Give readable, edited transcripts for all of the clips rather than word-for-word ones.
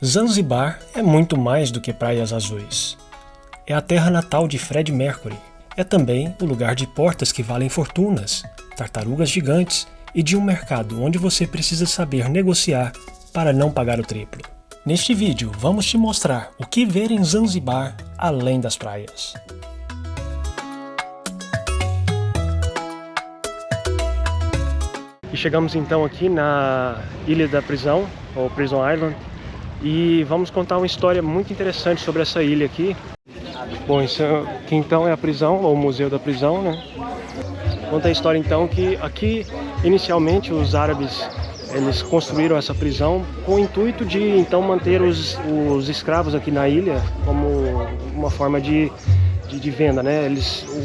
Zanzibar é muito mais do que praias azuis. É a terra natal de Freddie Mercury. É também o lugar de portas que valem fortunas, tartarugas gigantes e de um mercado onde você precisa saber negociar para não pagar o triplo. Neste vídeo, vamos te mostrar o que ver em Zanzibar além das praias. E chegamos então aqui na Ilha da Prisão, ou Prison Island, e vamos contar uma história muito interessante sobre essa ilha aqui. Bom, isso aqui então é a prisão, ou o Museu da Prisão, né? Conta a história então que aqui, inicialmente, os árabes eles construíram essa prisão com o intuito de então manter os escravos aqui na ilha como uma forma de venda, né?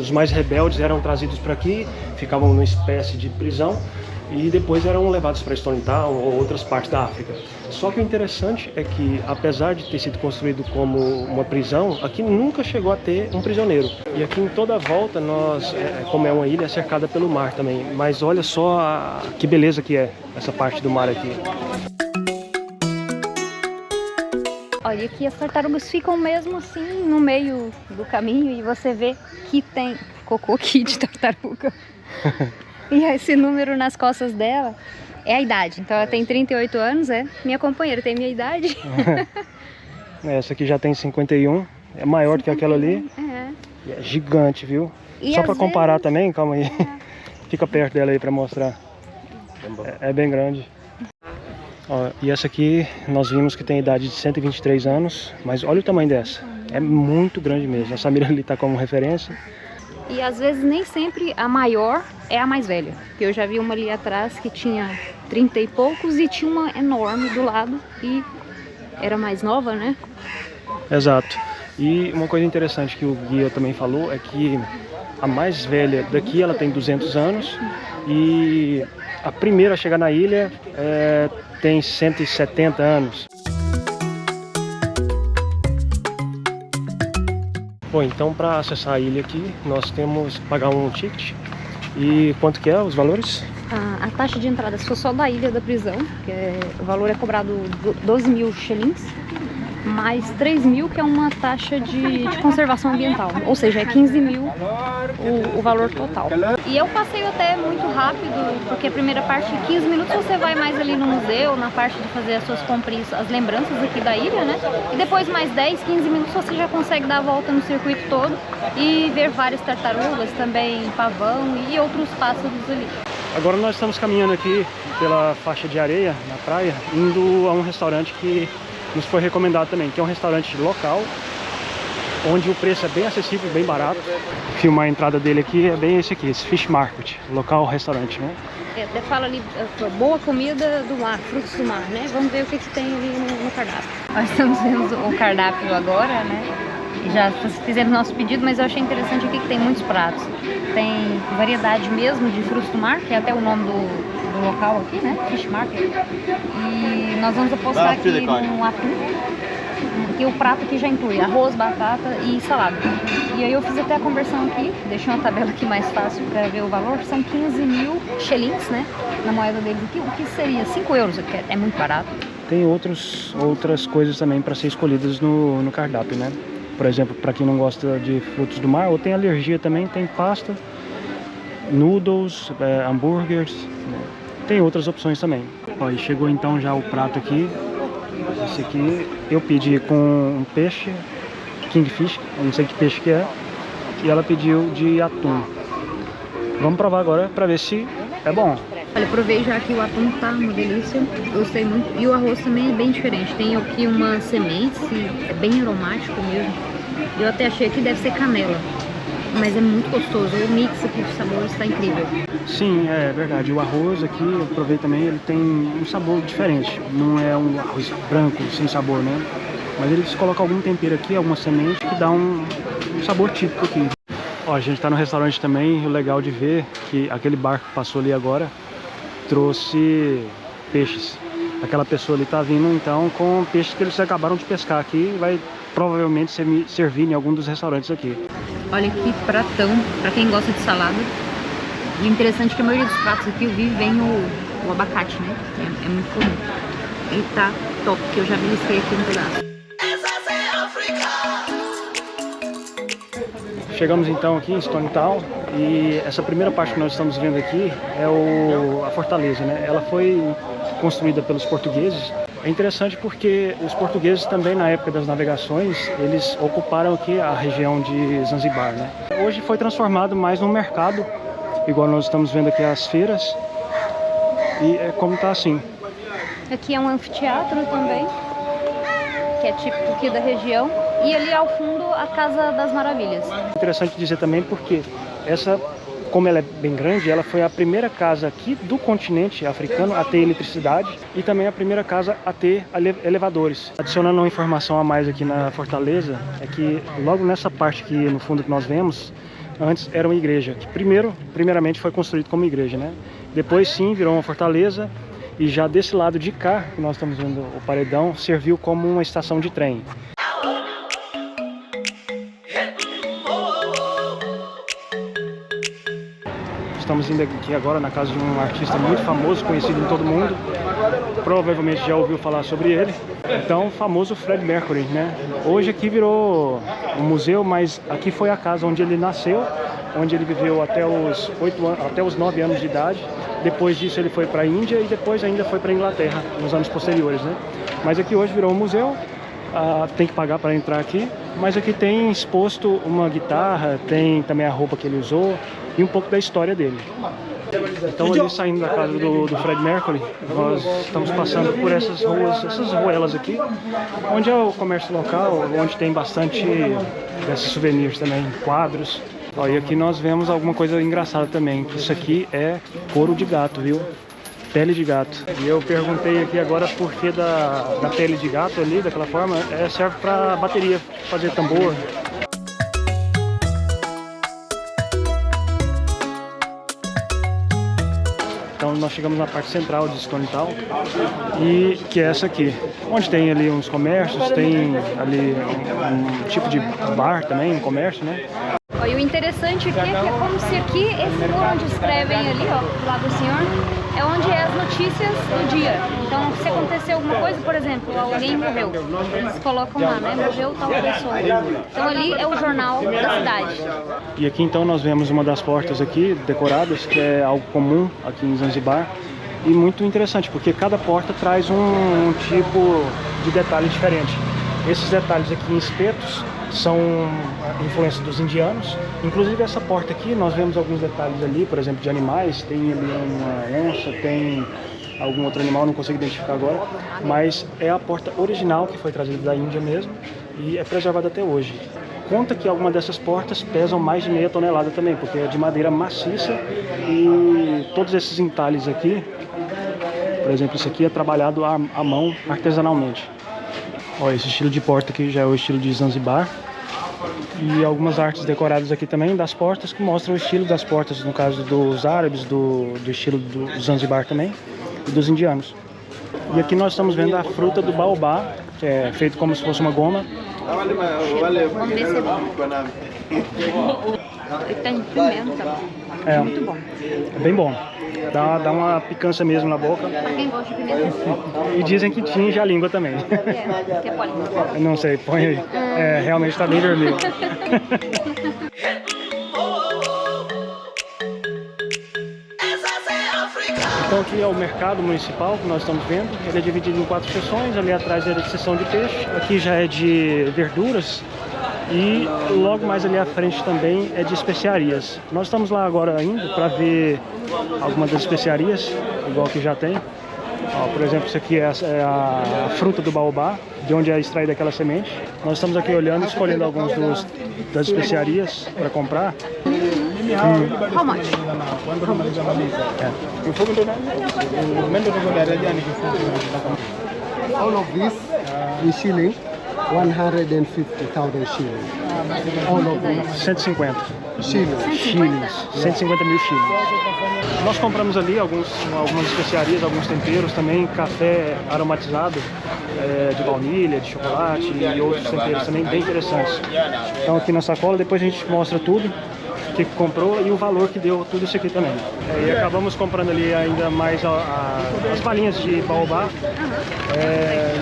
Os mais rebeldes eram trazidos para aqui, ficavam numa espécie de prisão e depois eram levados para Stone Town ou outras partes da África. Só que o interessante é que, apesar de ter sido construído como uma prisão, aqui nunca chegou a ter um prisioneiro. E aqui em toda a volta, como é uma ilha, é cercada pelo mar também. Mas olha só que beleza que é essa parte do mar aqui. Olha, aqui as tartarugas ficam mesmo assim no meio do caminho e você vê que tem cocô aqui de tartaruga. E esse número nas costas dela é a idade. Então ela tem 38 anos, minha companheira tem minha idade. Essa aqui já tem 51, é maior do que aquela ali. É. É gigante, viu? E só para comparar também, calma aí. Fica perto dela aí para mostrar. É bem grande. Ó, e essa aqui nós vimos que tem idade de 123 anos, mas olha o tamanho dessa. É muito grande mesmo. A Samira ali tá como referência. E às vezes nem sempre a maior é a mais velha. Porque eu já vi uma ali atrás que tinha 30 e poucos e tinha uma enorme do lado e era mais nova, né? Exato. E uma coisa interessante que o guia também falou é que a mais velha daqui ela tem 200 anos e a primeira a chegar na ilha tem 170 anos. Bom, então para acessar a ilha aqui, nós temos que pagar um ticket. E quanto que é os valores? A taxa de entrada, se for só da ilha da prisão, o valor é cobrado 12 mil shillings, mais 3 mil, que é uma taxa de conservação ambiental. Ou seja, é 15 mil o valor total. E é um passeio até muito rápido, porque a primeira parte, 15 minutos, você vai mais ali no museu, na parte de fazer as suas compras, as lembranças aqui da ilha, né? E depois mais 10, 15 minutos você já consegue dar a volta no circuito todo e ver várias tartarugas, também pavão e outros pássaros ali. Agora nós estamos caminhando aqui pela faixa de areia, na praia, indo a um restaurante que nos foi recomendado também, que é um restaurante local, onde o preço é bem acessível, bem barato. Filmar a entrada dele aqui é bem esse aqui, esse Fish Market, local restaurante, né? Até fala ali, boa comida do mar, frutos do mar, né? Vamos ver o que tem ali no cardápio. Nós estamos vendo o cardápio agora, né? Já fizemos nosso pedido, mas eu achei interessante aqui que tem muitos pratos. Tem variedade mesmo de frutos do mar, que é até o nome do local aqui, né? Fish Market. E nós vamos apostar aqui no atum. E o prato aqui já inclui arroz, batata e salada. E aí eu fiz até a conversão aqui, deixei uma tabela aqui mais fácil para ver o valor. São 15 mil shillings, né? Na moeda deles aqui, o que seria 5 euros, que é muito barato. Tem outras coisas também para ser escolhidas no cardápio, né? Por exemplo, para quem não gosta de frutos do mar ou tem alergia também, tem pasta, noodles, hambúrgueres, né? Tem outras opções também. Ó, e chegou então já o prato aqui. Esse aqui eu pedi com um peixe, kingfish, eu não sei que peixe que é, e ela pediu de atum. Vamos provar agora para ver se é bom. Olha, provei já que o atum tá uma delícia, gostei muito. E o arroz também é bem diferente, tem aqui umas sementes, é bem aromático mesmo. Eu até achei que deve ser canela, mas é muito gostoso, o mix aqui de sabores está incrível. Sim, é verdade, o arroz aqui, eu provei também, ele tem um sabor diferente. Não é um arroz branco, sem sabor, né? Mas eles colocam algum tempero aqui, alguma semente, que dá um sabor típico aqui. Ó, a gente tá no restaurante também, o legal de ver que aquele barco que passou ali agora trouxe peixes. Aquela pessoa ali tá vindo então com peixes que eles acabaram de pescar aqui e vai provavelmente servir em algum dos restaurantes aqui. Olha que pratão, pra quem gosta de salada. E o interessante é que a maioria dos pratos aqui eu vi vem o abacate, né? É muito comum. E tá top, que eu já belisquei aqui um pedaço. Chegamos então aqui em Stone Town e essa primeira parte que nós estamos vendo aqui é a fortaleza, né? Ela foi construída pelos portugueses. É interessante porque os portugueses também, na época das navegações, eles ocuparam aqui a região de Zanzibar, né? Hoje foi transformado mais num mercado, igual nós estamos vendo aqui as feiras, e é como tá assim. Aqui é um anfiteatro também, que é típico aqui da região, e ali ao fundo a Casa das Maravilhas. Interessante dizer também porque como ela é bem grande, ela foi a primeira casa aqui do continente africano a ter eletricidade e também a primeira casa a ter elevadores. Adicionando uma informação a mais aqui na fortaleza, é que logo nessa parte aqui no fundo que nós vemos, antes era uma igreja, que primeiramente foi construído como igreja, né? Depois sim virou uma fortaleza e já desse lado de cá, que nós estamos vendo o paredão, serviu como uma estação de trem. Estamos indo aqui agora na casa de um artista muito famoso, conhecido em todo mundo. Provavelmente já ouviu falar sobre ele. Então, o famoso Freddie Mercury, né? Hoje aqui virou um museu, mas aqui foi a casa onde ele nasceu, onde ele viveu até os 9 anos de idade. Depois disso ele foi para a Índia e depois ainda foi para a Inglaterra, nos anos posteriores, né? Mas aqui hoje virou um museu. Tem que pagar para entrar aqui, mas aqui tem exposto uma guitarra, tem também a roupa que ele usou e um pouco da história dele. Então ali saindo da casa do Freddie Mercury, nós estamos passando por essas ruelas aqui, onde é o comércio local, onde tem bastante desses souvenirs também, quadros. E aqui nós vemos alguma coisa engraçada também, que isso aqui é couro de gato, viu? Pele de gato. E eu perguntei aqui agora por que da pele de gato ali, daquela forma, serve para bateria, fazer tambor. Então nós chegamos na parte central de Stone Town, e que é essa aqui, onde tem ali uns comércios, tem ali um tipo de bar também, um comércio, né? E o interessante aqui é que é como se aqui, esse muro onde escrevem ali, ó, do lado do senhor, é onde é as notícias do dia. Então, se acontecer alguma coisa, por exemplo, alguém morreu, eles colocam lá, né, morreu tal pessoa. Então ali é o jornal da cidade. E aqui então nós vemos uma das portas aqui, decoradas, que é algo comum aqui em Zanzibar. E muito interessante, porque cada porta traz um tipo de detalhe diferente. Esses detalhes aqui em espetos são influência dos indianos. Inclusive essa porta aqui, nós vemos alguns detalhes ali, por exemplo, de animais. Tem ali uma onça, tem algum outro animal, não consigo identificar agora. Mas é a porta original que foi trazida da Índia mesmo e é preservada até hoje. Conta que algumas dessas portas pesam mais de meia tonelada também, porque é de madeira maciça e todos esses entalhes aqui, por exemplo, isso aqui é trabalhado à mão artesanalmente. Olha, esse estilo de porta aqui já é o estilo de Zanzibar. E algumas artes decoradas aqui também das portas que mostram o estilo das portas, no caso dos árabes, do estilo do Zanzibar também, e dos indianos. E aqui nós estamos vendo a fruta do baobá, que é feito como se fosse uma goma. Ele tem pimenta, muito bom. É bem bom. Dá uma picância mesmo na boca. Pra quem gosta de pimenta. E dizem que tinge a língua também. Que é pode. Eu não sei, põe aí. Realmente está bem vermelho. Então aqui é o mercado municipal que nós estamos vendo. Ele é dividido em 4 seções. Ali atrás é de seção de peixe. Aqui já é de verduras. E logo mais ali à frente também é de especiarias. Nós estamos lá agora indo para ver algumas das especiarias, igual que já tem. Por exemplo, isso aqui é a fruta do baobá, de onde é extraída aquela semente. Nós estamos aqui olhando, escolhendo alguns das especiarias para comprar. How much? All of this in shilling, 150,000 shillings. All of this 150 shillings. 150 mil shillings. Nós compramos ali algumas especiarias, alguns temperos também, café aromatizado de baunilha, de chocolate e outros temperos também bem interessantes. Então aqui na sacola, depois a gente mostra tudo, que comprou e o valor que deu tudo isso aqui também. E acabamos comprando ali ainda mais as balinhas de baobá.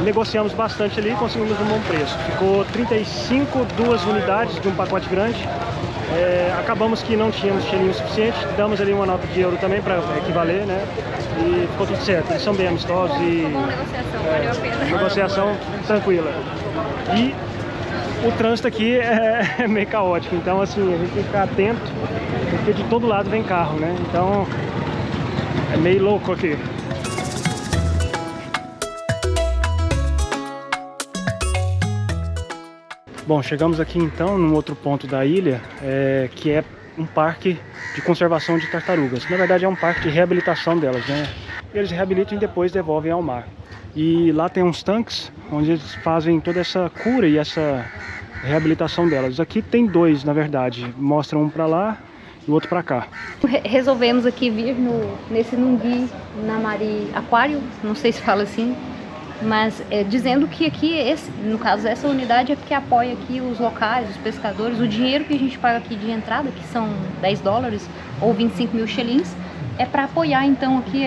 Negociamos bastante ali e conseguimos um bom preço. Ficou 35, 2 unidades de um pacote grande. Acabamos que não tínhamos gelinho suficiente, damos ali uma nota de euro também para equivaler, né? E ficou tudo certo. Eles são bem amistosos e Uma boa negociação, valeu a pena. negociação tranquila. E o trânsito aqui é meio caótico, então assim, a gente tem que ficar atento, porque de todo lado vem carro, né? Então é meio louco aqui. Bom, chegamos aqui então num outro ponto da ilha, que é um parque de conservação de tartarugas. Na verdade é um parque de reabilitação delas, né? Eles reabilitam e depois devolvem ao mar. E lá tem uns tanques onde eles fazem toda essa cura e essa reabilitação delas. Aqui tem 2, na verdade. Mostram um para lá e o outro para cá. Resolvemos aqui vir nesse Nungui Namari Aquário, não sei se fala assim, mas dizendo que aqui, no caso essa unidade é porque apoia aqui os locais, os pescadores. O dinheiro que a gente paga aqui de entrada, que são $10 ou 25 mil shillings, é para apoiar então aqui,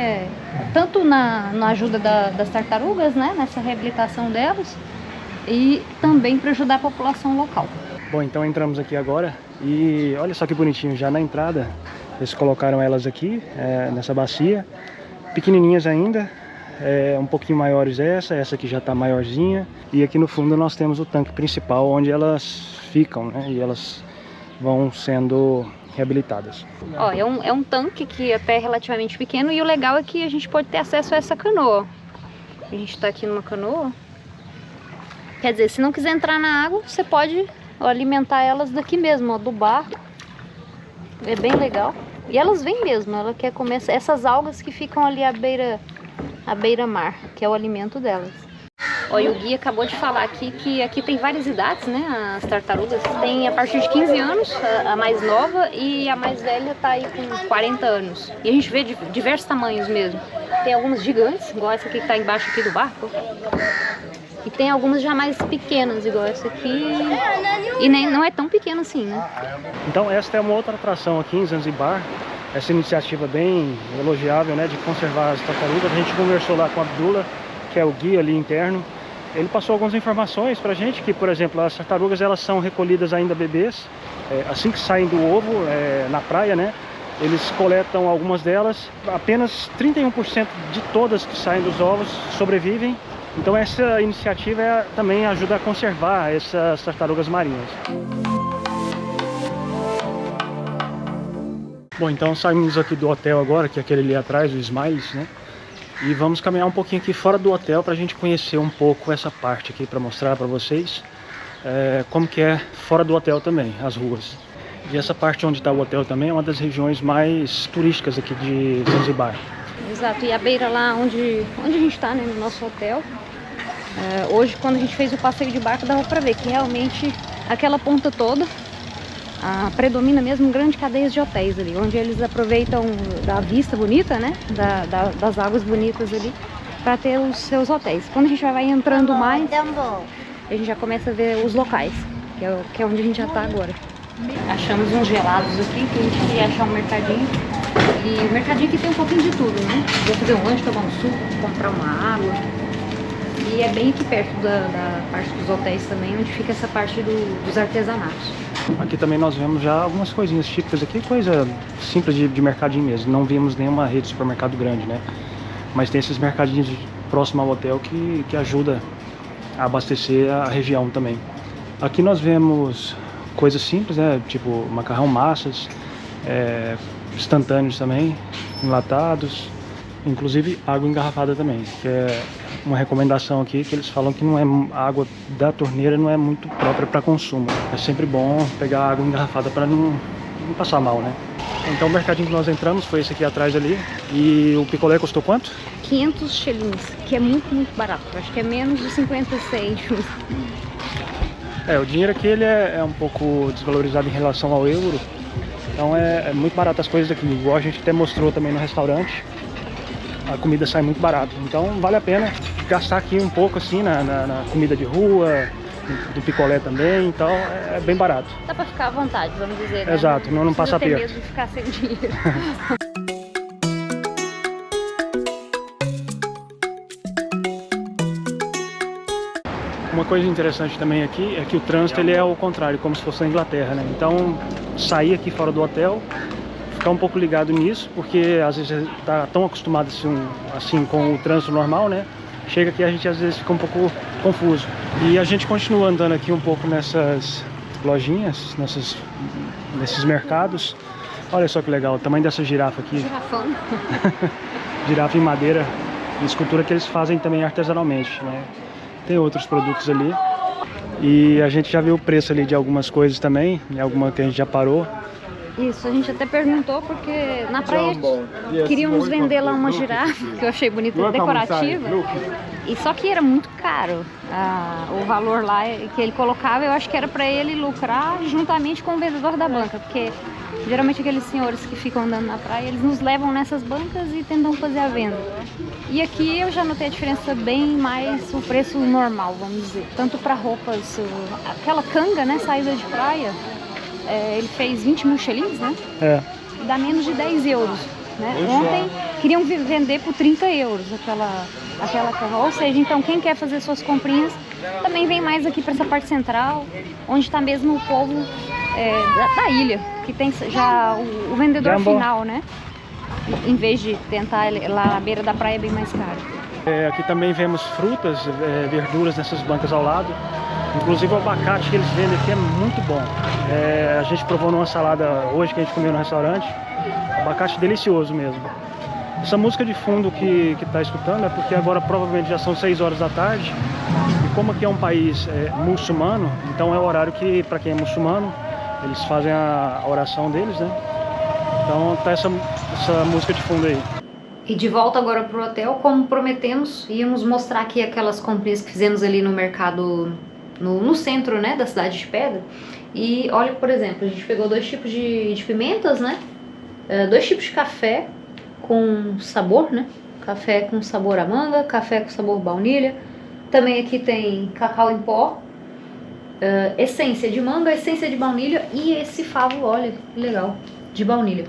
tanto na ajuda das tartarugas, né, nessa reabilitação delas, e também para ajudar a população local. Bom, então entramos aqui agora e olha só que bonitinho, já na entrada eles colocaram elas aqui, nessa bacia, pequenininhas ainda. Um pouquinho maiores essa aqui já está maiorzinha, e aqui no fundo nós temos o tanque principal onde elas ficam, né, e elas vão sendo reabilitadas. Ó, é um tanque que até é relativamente pequeno, e o legal é que a gente pode ter acesso a essa canoa. A gente está aqui numa canoa, quer dizer, se não quiser entrar na água, você pode alimentar elas daqui mesmo, ó, do barco. É bem legal, e elas vêm mesmo, ela quer comer essas algas que ficam ali à beira-mar, que é o alimento delas. Olha, o Gui acabou de falar aqui que aqui tem várias idades, né, as tartarugas. Tem a partir de 15 anos, a mais nova, e a mais velha tá aí com 40 anos. E a gente vê de diversos tamanhos mesmo. Tem algumas gigantes, igual essa aqui que tá embaixo aqui do barco. E tem algumas já mais pequenas, igual essa aqui. E nem, não é tão pequena assim, né? Então esta é uma outra atração aqui em Zanzibar. Essa iniciativa bem elogiável, né, de conservar as tartarugas. A gente conversou lá com a Abdullah, que é o guia ali interno. Ele passou algumas informações pra gente, que por exemplo, as tartarugas elas são recolhidas ainda bebês, assim que saem do ovo, na praia, né? Eles coletam algumas delas, apenas 31% de todas que saem dos ovos sobrevivem. Então essa iniciativa também ajuda a conservar essas tartarugas marinhas. Bom, então saímos aqui do hotel agora, que é aquele ali atrás, o Smiles, né? E vamos caminhar um pouquinho aqui fora do hotel para a gente conhecer um pouco essa parte aqui, para mostrar para vocês como que é fora do hotel também, as ruas. E essa parte onde está o hotel também é uma das regiões mais turísticas aqui de Zanzibar. Exato, e a beira lá onde a gente está, né, no nosso hotel, hoje quando a gente fez o passeio de barco dava para ver que realmente aquela ponta toda predomina mesmo grandes cadeias de hotéis ali, onde eles aproveitam da vista bonita, né, das águas bonitas ali, para ter os seus hotéis. Quando a gente vai entrando mais, a gente já começa a ver os locais, que é onde a gente já está agora. Achamos uns gelados aqui, que a gente queria achar um mercadinho, e o mercadinho aqui tem um pouquinho de tudo, né? Vou fazer um lanche, tomar um suco, comprar uma água. E é bem aqui perto da parte dos hotéis também, onde fica essa parte dos artesanatos. Aqui também nós vemos já algumas coisinhas típicas aqui, coisa simples de mercadinho mesmo. Não vimos nenhuma rede de supermercado grande, né? Mas tem esses mercadinhos próximo ao hotel que ajuda a abastecer a região também. Aqui nós vemos coisas simples, né? Tipo macarrão, massas, instantâneos também, enlatados, inclusive água engarrafada também, que é uma recomendação aqui, que eles falam que não é, a água da torneira não é muito própria para consumo. É sempre bom pegar água engarrafada para não passar mal, né? Então o mercadinho que nós entramos foi esse aqui atrás ali. E o picolé custou quanto? 500 shillings, que é muito, muito barato. Acho que é menos de 50 centavos. O dinheiro aqui ele é um pouco desvalorizado em relação ao euro. Então é muito barato as coisas aqui. Igual a gente até mostrou também no restaurante. A comida sai muito barata, então vale a pena gastar aqui um pouco assim na comida de rua, do picolé também, então é bem barato. Dá pra ficar à vontade, vamos dizer, né? Exato, não passa precisa ter aperto. medo de ficar sem dinheiro. Uma coisa interessante também aqui é que o trânsito ele é ao contrário, como se fosse na Inglaterra, né? Então, sair aqui fora do hotel, ficar um pouco ligado nisso, porque às vezes está tão acostumado assim com o trânsito normal, né? Chega aqui a gente às vezes fica um pouco confuso. E a gente continua andando aqui um pouco nessas lojinhas, nesses mercados. Olha só que legal, o tamanho dessa girafa aqui. Girafão. Girafa em madeira, escultura que eles fazem também artesanalmente, né? Tem outros produtos ali. E a gente já viu o preço ali de algumas coisas também, alguma que a gente já parou. Isso, a gente até perguntou porque na praia queríamos vender lá uma girafa, que eu achei bonita, decorativa. E só que era muito caro. O valor lá que ele colocava, eu acho que era para ele lucrar juntamente com o vendedor da banca, porque geralmente aqueles senhores que ficam andando na praia, eles nos levam nessas bancas e tentam fazer a venda. E aqui eu já notei a diferença bem mais o preço normal, vamos dizer. Tanto para roupas, aquela canga, né, saída de praia, ele fez 20 mil shillings, né? E dá menos de 10 euros. Né? Ontem queriam vender por 30 euros aquela canga. Ou seja, então quem quer fazer suas comprinhas também vem mais aqui para essa parte central, onde está mesmo o povo da ilha, que tem já o vendedor final, né? Em vez de tentar lá na beira da praia, é bem mais caro. Aqui também vemos frutas, verduras nessas bancas ao lado. Inclusive o abacate que eles vendem aqui é muito bom. A gente provou numa salada hoje que a gente comeu no restaurante. Abacate delicioso mesmo. Essa música de fundo que está escutando é porque agora provavelmente já são 6 horas da tarde. E como aqui é um país muçulmano, então é o horário que, para quem é muçulmano, eles fazem a oração deles, né? Então tá essa música de fundo aí. E de volta agora pro hotel, como prometemos, íamos mostrar aqui aquelas comprinhas que fizemos ali no mercado, no centro, né, da cidade de Pedra. E olha, por exemplo, a gente pegou 2 tipos de pimentas, né? 2 tipos de café com sabor, né? Café com sabor a manga, café com sabor baunilha. Também aqui tem cacau em pó, essência de manga, essência de baunilha e esse favo, olha, que legal, de baunilha.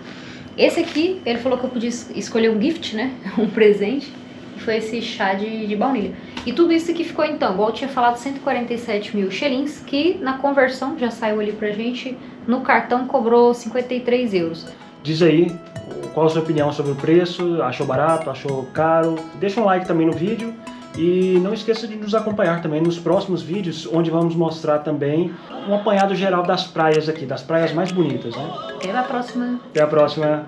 Esse aqui, ele falou que eu podia escolher um gift, né? Um presente. E foi esse chá de baunilha. E tudo isso aqui ficou então, igual eu tinha falado, 147 mil shillings, que na conversão, já saiu ali pra gente, no cartão cobrou 53 euros. Diz aí qual a sua opinião sobre o preço, achou barato, achou caro? Deixa um like também no vídeo e não esqueça de nos acompanhar também nos próximos vídeos, onde vamos mostrar também um apanhado geral das praias aqui, das praias mais bonitas, né? Até a próxima! Até a próxima!